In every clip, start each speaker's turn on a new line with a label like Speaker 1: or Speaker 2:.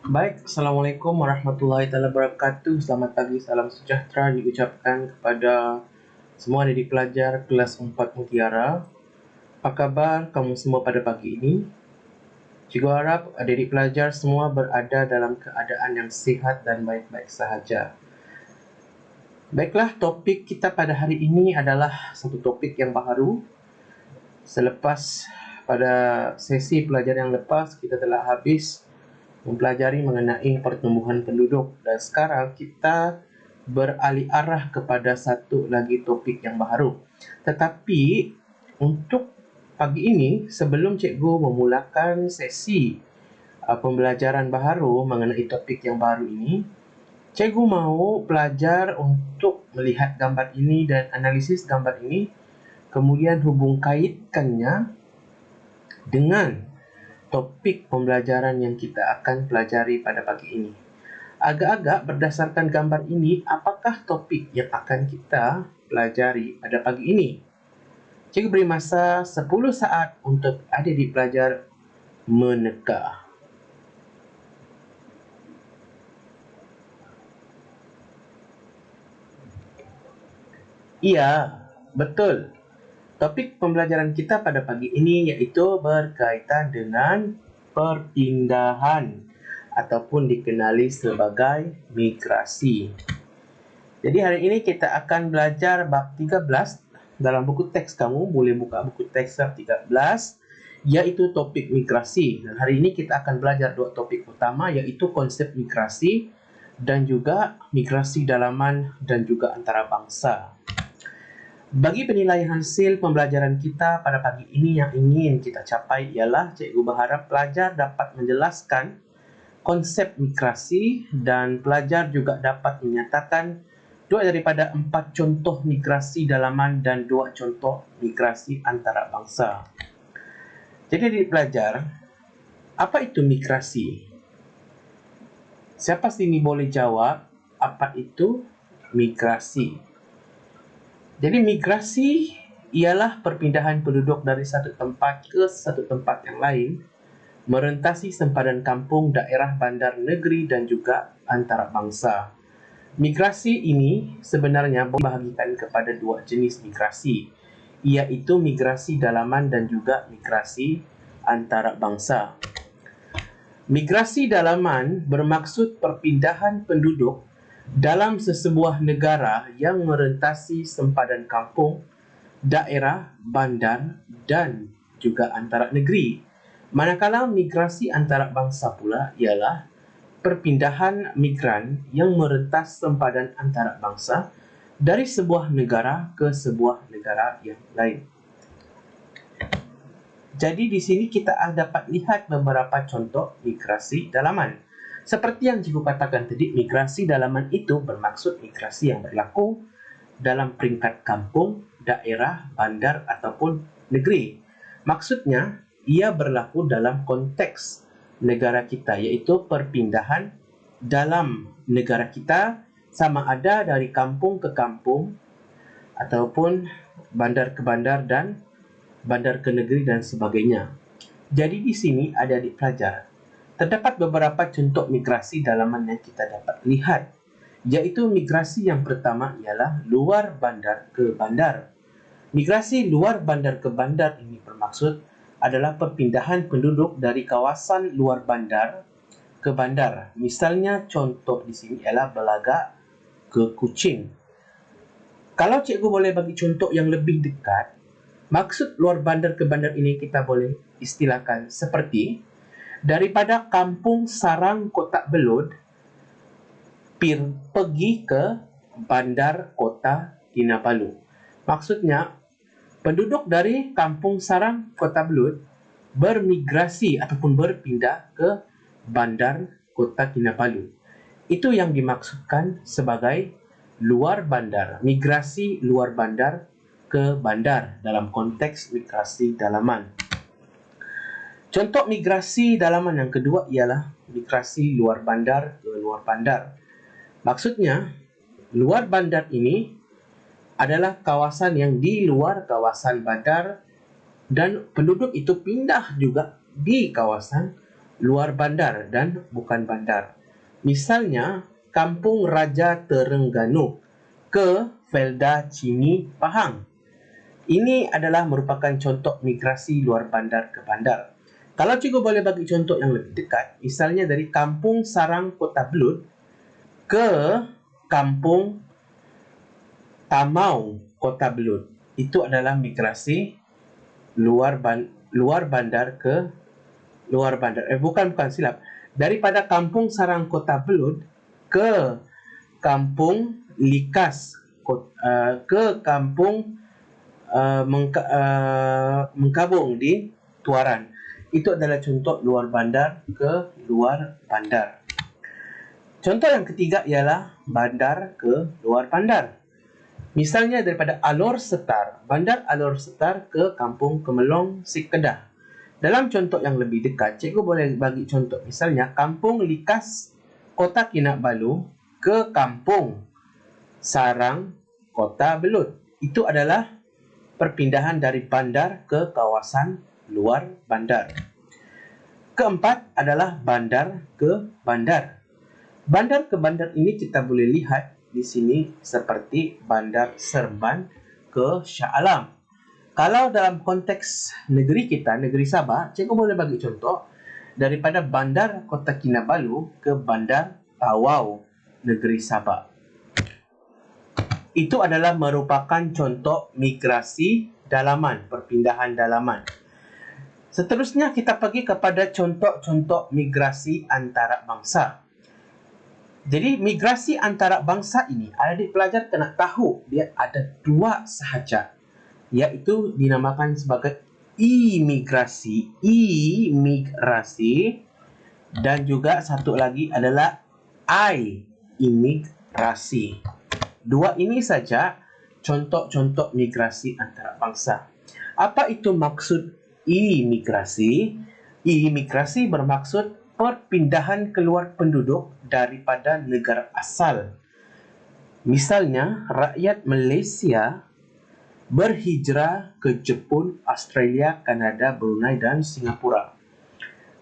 Speaker 1: Baik, Assalamualaikum warahmatullahi wabarakatuh. Selamat pagi, salam sejahtera diucapkan kepada semua adik pelajar kelas 4 Mutiara. Apa kabar kamu semua pada pagi ini? Cikgu harap adik pelajar semua berada dalam keadaan yang sihat dan baik-baik sahaja. Baiklah, topik kita pada hari ini adalah satu topik yang baru. Selepas pada sesi pelajaran yang lepas, kita telah habis mempelajari mengenai pertumbuhan penduduk, dan sekarang kita beralih arah kepada satu lagi topik yang baru. Tetapi untuk pagi ini, sebelum cikgu memulakan sesi pembelajaran baru mengenai topik yang baru ini, cikgu mau pelajar untuk melihat gambar ini dan analisis gambar ini, kemudian hubung kaitkannya dengan topik pembelajaran yang kita akan pelajari pada pagi ini. Agak-agak berdasarkan gambar ini, apakah topik yang akan kita pelajari pada pagi ini? Cikgu beri masa 10 saat untuk adik-adik pelajar meneka. Iya, betul. Topik pembelajaran kita pada pagi ini iaitu berkaitan dengan perpindahan ataupun dikenali sebagai migrasi. Jadi hari ini kita akan belajar bab 13 dalam buku teks kamu. Boleh buka buku teks bab 13, iaitu topik migrasi. Dan hari ini kita akan belajar dua topik utama, iaitu konsep migrasi dan juga migrasi dalaman dan juga antarabangsa. Bagi penilaian hasil pembelajaran kita pada pagi ini yang ingin kita capai ialah cikgu berharap pelajar dapat menjelaskan konsep migrasi dan pelajar juga dapat menyatakan 2 daripada 4 contoh migrasi dalaman dan 2 contoh migrasi antarabangsa. Jadi adik pelajar, apa itu migrasi? Siapa sini boleh jawab apa itu migrasi? Jadi migrasi ialah perpindahan penduduk dari satu tempat ke satu tempat yang lain, merentasi sempadan kampung, daerah, bandar, negeri dan juga antarabangsa. Migrasi ini sebenarnya dibahagikan kepada dua jenis migrasi, iaitu migrasi dalaman dan juga migrasi antarabangsa. Migrasi dalaman bermaksud perpindahan penduduk dalam sesebuah negara yang merentasi sempadan kampung, daerah, bandar dan juga antara negeri. Manakala migrasi antarabangsa pula ialah perpindahan migran yang merentas sempadan antarabangsa dari sebuah negara ke sebuah negara yang lain. Jadi di sini kita dapat lihat beberapa contoh migrasi dalaman. Seperti yang cikgu katakan tadi, migrasi dalaman itu bermaksud migrasi yang berlaku dalam peringkat kampung, daerah, bandar ataupun negeri. Maksudnya, ia berlaku dalam konteks negara kita, iaitu perpindahan dalam negara kita, sama ada dari kampung ke kampung ataupun bandar ke bandar dan bandar ke negeri dan sebagainya. Jadi di sini adik-adik pelajar, terdapat beberapa contoh migrasi dalaman yang kita dapat lihat, yaitu migrasi yang pertama ialah luar bandar ke bandar. Migrasi luar bandar ke bandar ini bermaksud adalah perpindahan penduduk dari kawasan luar bandar ke bandar. Misalnya contoh di sini ialah Belaga ke Kuching. Kalau cikgu boleh bagi contoh yang lebih dekat, maksud luar bandar ke bandar ini kita boleh istilahkan seperti daripada kampung Sarang Kotak Belud pergi ke bandar kota Kinabalu. Maksudnya, penduduk dari kampung Sarang Kota Belud bermigrasi ataupun berpindah ke bandar kota Kinabalu. Itu yang dimaksudkan sebagai luar bandar, migrasi luar bandar ke bandar dalam konteks migrasi dalaman. Contoh migrasi dalaman yang kedua ialah migrasi luar bandar ke luar bandar. Maksudnya, luar bandar ini adalah kawasan yang di luar kawasan bandar dan penduduk itu pindah juga di kawasan luar bandar dan bukan bandar. Misalnya, Kampung Raja Terengganu ke Felda Cini Pahang. Ini adalah merupakan contoh migrasi luar bandar ke bandar. Kalau cikgu boleh bagi contoh yang lebih dekat, misalnya dari Kampung Sarang Kota Belud ke Kampung Tamau Kota Belud. Itu adalah migrasi luar bandar ke luar bandar. Bukan silap. Daripada Kampung Sarang Kota Belud ke Kampung Likas ke Kampung Mengkabung di Tuaran. Itu adalah contoh luar bandar ke luar bandar. Contoh yang ketiga ialah bandar ke luar bandar. Misalnya daripada Alor Setar, bandar Alor Setar ke Kampung Kemelong Sikedah. Dalam contoh yang lebih dekat, cikgu boleh bagi contoh misalnya Kampung Likas Kota Kinabalu ke Kampung Sarang Kota Belud. Itu adalah perpindahan dari bandar ke kawasan luar bandar. Keempat adalah bandar ke bandar. Bandar ke bandar ini kita boleh lihat di sini seperti Bandar Serban ke Shah Alam. Kalau dalam konteks negeri kita, negeri Sabah, cikgu boleh bagi contoh daripada Bandar Kota Kinabalu ke Bandar Tawau, negeri Sabah. Itu adalah merupakan contoh migrasi dalaman, perpindahan dalaman. Seterusnya kita pergi kepada contoh-contoh migrasi antara bangsa. Jadi migrasi antara bangsa ini, adik pelajar kena tahu dia ada dua sahaja, iaitu dinamakan sebagai imigrasi, dan juga satu lagi adalah imigrasi. Dua ini saja contoh-contoh migrasi antara bangsa. Apa itu maksud imigrasi? Imigrasi bermaksud perpindahan keluar penduduk daripada negara asal. Misalnya, rakyat Malaysia berhijrah ke Jepun, Australia, Kanada, Brunei dan Singapura.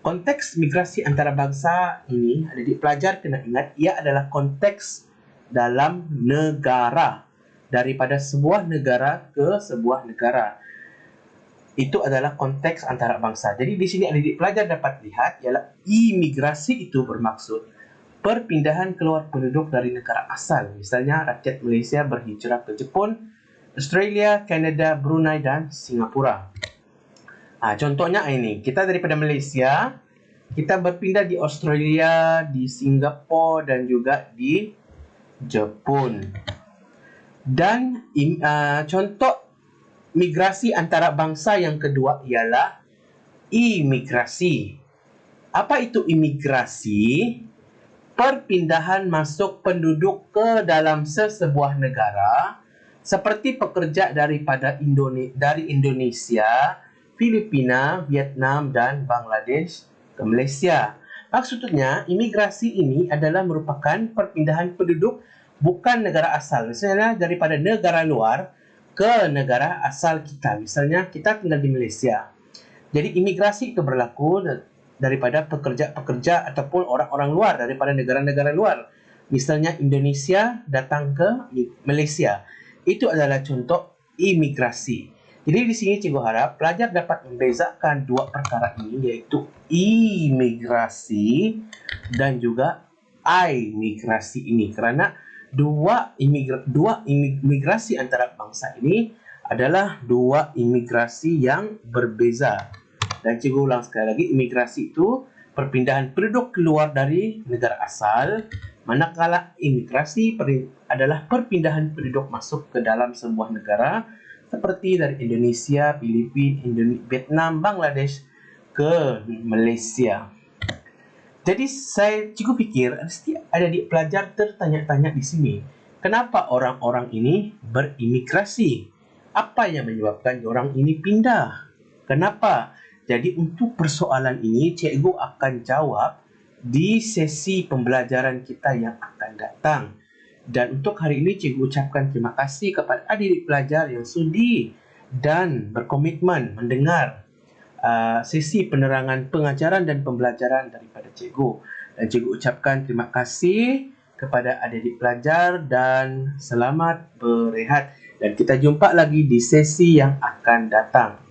Speaker 1: Konteks migrasi antara bangsa ini, adik pelajar kena ingat, ia adalah konteks dalam negara, daripada sebuah negara ke sebuah negara. Itu adalah konteks antara bangsa. Jadi di sini adik pelajar dapat lihat ialah imigrasi itu bermaksud perpindahan keluar penduduk dari negara asal. Misalnya rakyat Malaysia berhijrah ke Jepun, Australia, Kanada, Brunei dan Singapura. Contohnya ini, kita daripada Malaysia, kita berpindah di Australia, di Singapura dan juga di Jepun. Dan contoh migrasi antara bangsa yang kedua ialah imigrasi. Apa itu imigrasi? Perpindahan masuk penduduk ke dalam sesebuah negara, seperti pekerja dari Indonesia, Filipina, Vietnam dan Bangladesh ke Malaysia. Maksudnya, imigrasi ini adalah merupakan perpindahan penduduk bukan negara asal. Misalnya daripada negara luar ke negara asal kita. Misalnya kita tinggal di Malaysia. Jadi imigrasi itu berlaku daripada pekerja-pekerja ataupun orang-orang luar daripada negara-negara luar. Misalnya Indonesia datang ke Malaysia. Itu adalah contoh imigrasi. Jadi di sini cikgu harap pelajar dapat membezakan dua perkara ini, yaitu imigrasi dan juga imigrasi ini. Kerana dua imigrasi antara bangsa ini adalah dua imigrasi yang berbeza. Dan cikgu ulang sekali lagi, imigrasi itu perpindahan penduduk keluar dari negara asal, manakala imigrasi adalah perpindahan penduduk masuk ke dalam sebuah negara, seperti dari Indonesia, Filipina, Vietnam, Bangladesh ke Malaysia. Jadi cikgu fikir ada adik pelajar tertanya-tanya di sini, kenapa orang-orang ini berimigrasi? Apa yang menyebabkan orang ini pindah? Kenapa? Jadi untuk persoalan ini cikgu akan jawab di sesi pembelajaran kita yang akan datang. Dan untuk hari ini cikgu ucapkan terima kasih kepada adik-adik pelajar yang sudi dan berkomitmen mendengar sesi penerangan pengajaran dan pembelajaran daripada cikgu. Dan cikgu ucapkan terima kasih kepada adik-adik pelajar dan selamat berehat. Dan kita jumpa lagi di sesi yang akan datang.